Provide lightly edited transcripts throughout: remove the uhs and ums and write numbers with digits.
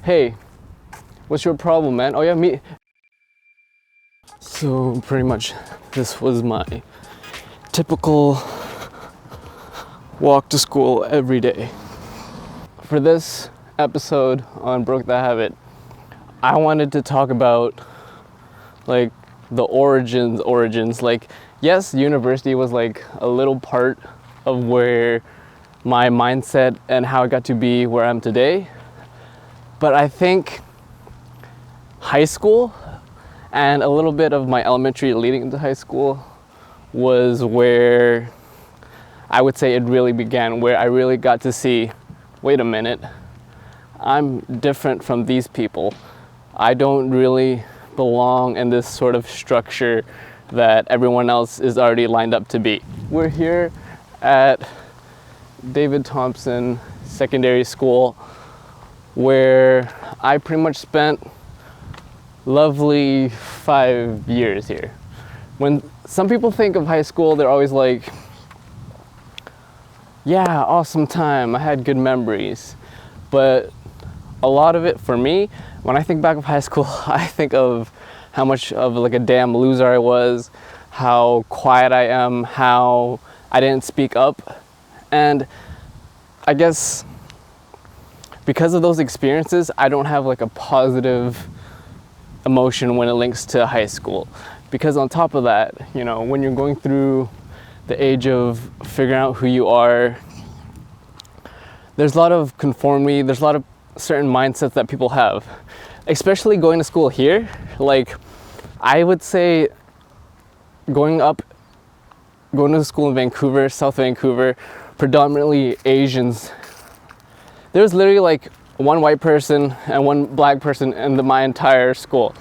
hey, what's your problem, man? Oh yeah, me. So pretty much this was my typical walk to school every day. For this episode on Broke the Habit, I wanted to talk about like the origins. Like, yes, university was like a little part of where my mindset and how I got to be where I'm today. But I think high school and a little bit of my elementary leading into high school was where I would say it really began, where I really got to see, wait a minute, I'm different from these people. I don't really belong in this sort of structure that everyone else is already lined up to be. We're here at David Thompson Secondary School, where I pretty much spent lovely 5 years here. When some people think of high school, they're always like, yeah, awesome time, I had good memories. But a lot of it for me, when I think back of high school, I think of how much of like a damn loser I was, how quiet I am, how I didn't speak up. And I guess because of those experiences, I don't have like a positive emotion when it links to high school. Because on top of that, you know, when you're going through the age of figuring out who you are, there's a lot of conformity, there's a lot of certain mindsets that people have. Especially going to school here, like I would say going to school in Vancouver, South Vancouver, predominantly Asians. There's literally like one white person and one black person in my entire school.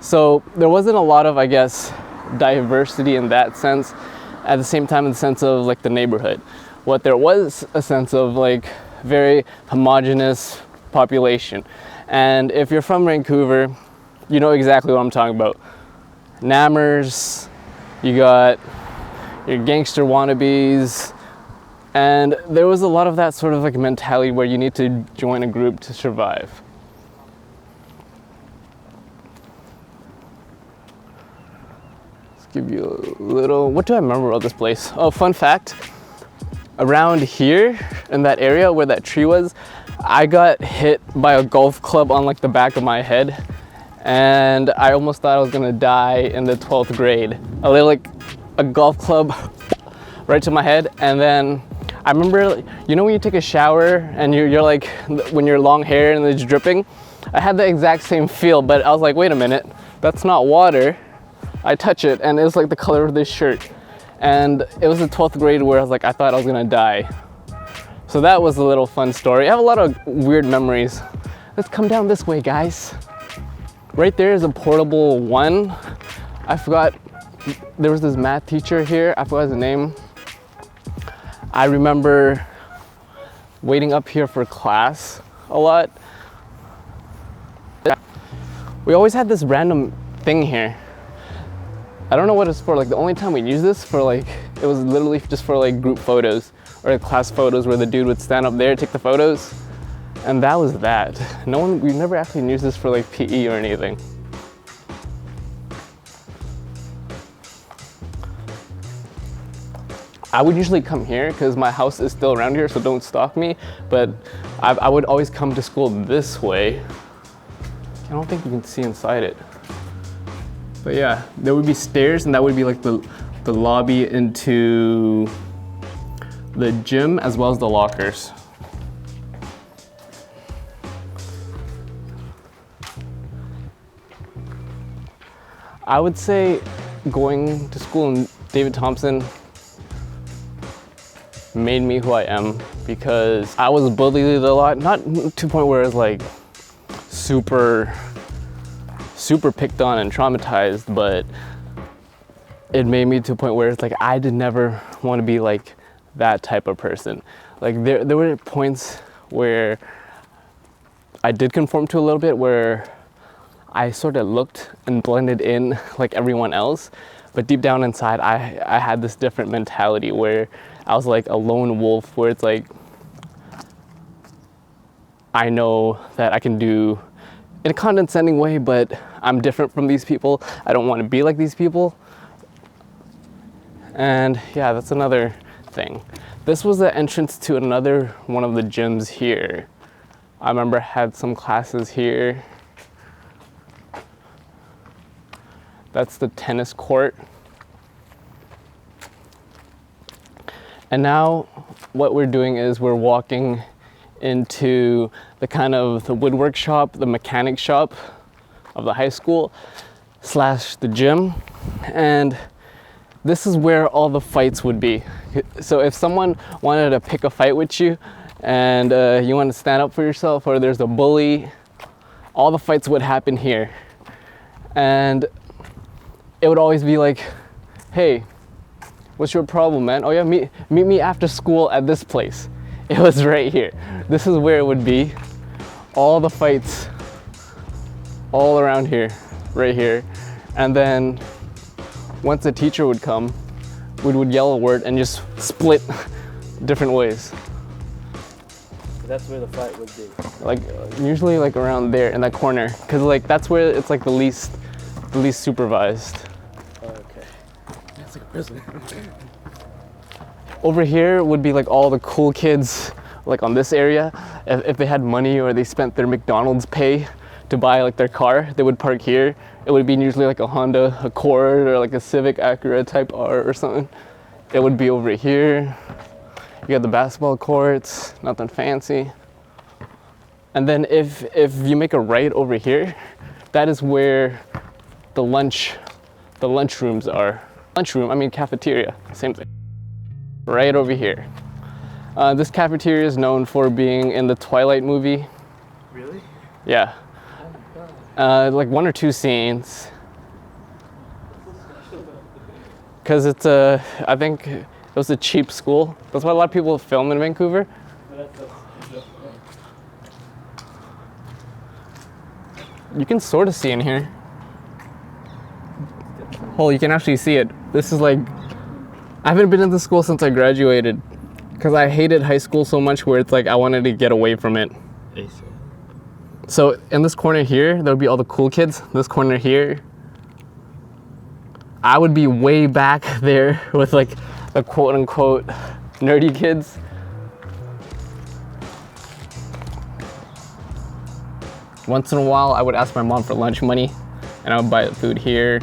So there wasn't a lot of, I guess, diversity in that sense. At the same time, in the sense of like the neighborhood. What there was a sense of like very homogenous population. And if you're from Vancouver, you know exactly what I'm talking about. Nammers, you got your gangster wannabes, and there was a lot of that sort of like mentality where you need to join a group to survive. Let's give you a little, what do I remember about this place? Oh, fun fact, around here in that area where that tree was, I got hit by a golf club on like the back of my head, and I almost thought I was gonna die in the 12th grade. A little like a golf club right to my head. And then I remember, you know when you take a shower and you're like, when you're long hair and it's dripping, I had the exact same feel, but I was like, wait a minute, that's not water. I touch it and it was like the color of this shirt. And it was the 12th grade where I was like, I thought I was gonna die. So that was a little fun story. I have a lot of weird memories. Let's come down this way, guys. Right there is a portable one. I forgot, there was this math teacher here. I forgot his name. I remember waiting up here for class a lot. We always had this random thing here. I don't know what it's for. Like the only time we used this for like, it was literally just for like group photos or class photos where the dude would stand up there, take the photos. And that was that. We never actually used this for like PE or anything. I would usually come here because my house is still around here, so don't stalk me. But I would always come to school this way. I don't think you can see inside it. But yeah, there would be stairs, and that would be like the lobby into the gym as well as the lockers. I would say going to school in David Thompson made me who I am, because I was bullied a lot, not to the point where it's like super picked on and traumatized, but it made me to a point where it's like I did never want to be like that type of person. Like there were points where I did conform to a little bit, where I sort of looked and blended in like everyone else, but deep down inside I had this different mentality where I was like a lone wolf, where it's like I know that I can do in a condescending way, but I'm different from these people. I don't want to be like these people. And yeah, that's another thing. This was the entrance to another one of the gyms here. I remember I had some classes here. That's the tennis court. And now what we're doing is we're walking into the kind of the woodwork shop, the mechanic shop of the high school / the gym. And this is where all the fights would be. So if someone wanted to pick a fight with you and you want to stand up for yourself, or there's a bully, all the fights would happen here. And it would always be like, hey, what's your problem, man? Oh yeah, meet me after school at this place. It was right here. This is where it would be. All the fights all around here, right here. And then once the teacher would come, we would yell a word and just split different ways. That's where the fight would be. Like usually like around there in that corner, because like that's where it's like the least supervised. Oh, okay. That's like a prison. Over here would be like all the cool kids, like on this area. If they had money or they spent their McDonald's pay to buy like their car, they would park here. It would be usually like a Honda Accord or like a Civic Acura Type R or something. It would be over here. You got the basketball courts, nothing fancy. And then if you make a right over here, that is where the lunch rooms are. Lunchroom, I mean cafeteria, same thing. Right over here. This cafeteria is known for being in the Twilight movie. Really? Yeah. Oh my God. Like 1 or 2 scenes. Because it's I think it was a cheap school. That's why a lot of people film in Vancouver. You can sort of see in here. Oh, you can actually see it. This is like, I haven't been in this school since I graduated because I hated high school so much where it's like I wanted to get away from it. So in this corner here, there would be all the cool kids. This corner here, I would be way back there with like the quote unquote nerdy kids. Once in a while, I would ask my mom for lunch money and I would buy food here.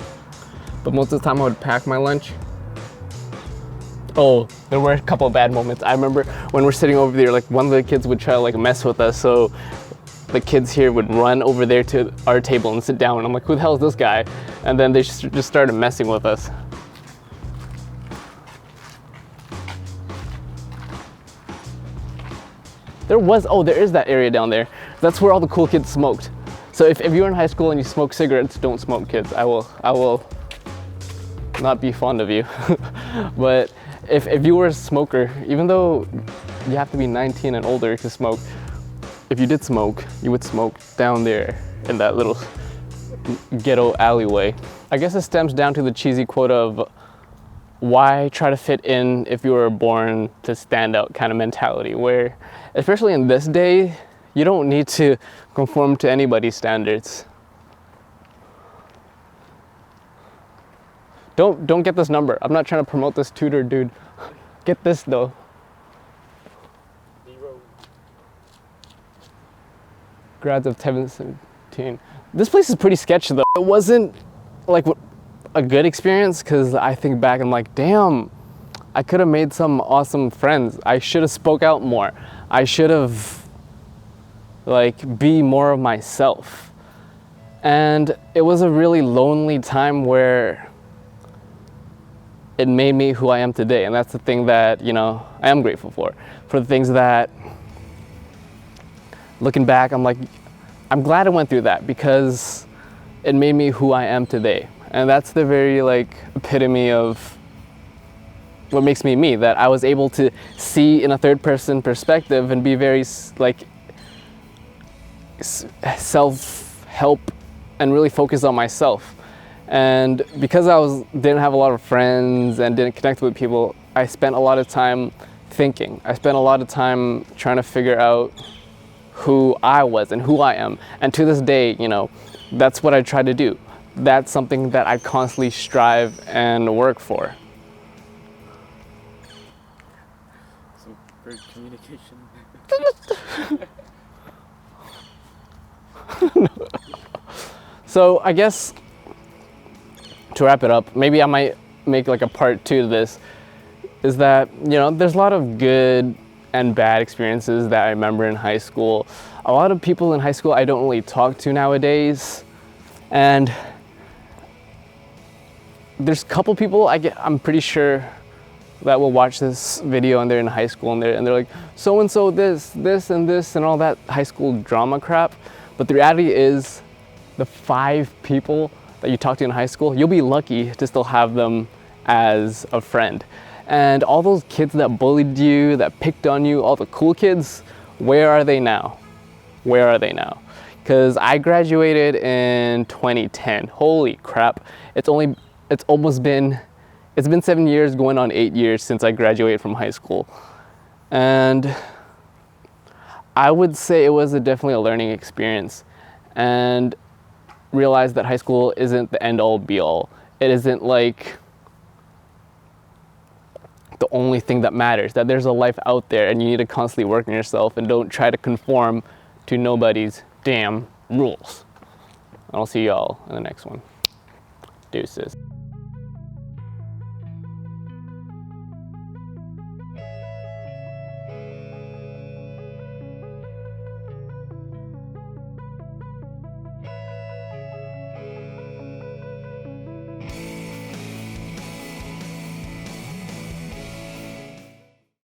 But most of the time I would pack my lunch. Oh, there were a couple of bad moments. I remember when we're sitting over there, like one of the kids would try to like mess with us. So the kids here would run over there to our table and sit down. And I'm like, who the hell is this guy? And then they just started messing with us. There is that area down there. That's where all the cool kids smoked. So if you're in high school and you smoke cigarettes, don't smoke, kids. I will not be fond of you. But if you were a smoker, even though you have to be 19 and older to smoke, if you did smoke, you would smoke down there in that little ghetto alleyway. I guess it stems down to the cheesy quote of why try to fit in if you were born to stand out kind of mentality, where especially in this day, you don't need to conform to anybody's standards. Don't get this number. I'm not trying to promote this tutor, dude. Get this though. 0. Grads of 17. This place is pretty sketchy though. It wasn't like a good experience because I think back and I'm like, damn, I could have made some awesome friends. I should have spoke out more. I should have like be more of myself. And it was a really lonely time where it made me who I am today. And that's the thing that, you know, I am grateful for the things that, looking back, I'm like, I'm glad I went through that because it made me who I am today. And that's the very like epitome of what makes me me, that I was able to see in a third person perspective and be very like self-help and really focus on myself. And because didn't have a lot of friends and didn't connect with people, I spent a lot of time thinking. I spent a lot of time trying to figure out who I was and who I am. And to this day, you know, that's what I try to do. That's something that I constantly strive and work for. Some great communication. So I guess to wrap it up, maybe I might make like a part 2 to this, is that, you know, there's a lot of good and bad experiences that I remember in high school. A lot of people in high school I don't really talk to nowadays, and there's a couple people I'm pretty sure that will watch this video and they're in high school and they're like, so and so this and this and all that high school drama crap. But the reality is, the 5 people that you talk to in high school, you'll be lucky to still have them as a friend. And all those kids that bullied you, that picked on you, all the cool kids, where are they now? Where are they now? Because I graduated in 2010. Holy crap. It's been 7 years, going on 8 years since I graduated from high school. And I would say it was definitely a learning experience, and realized that high school isn't the end all be all. It isn't like the only thing that matters, that there's a life out there and you need to constantly work on yourself and don't try to conform to nobody's damn rules. I'll see y'all in the next one. Deuces.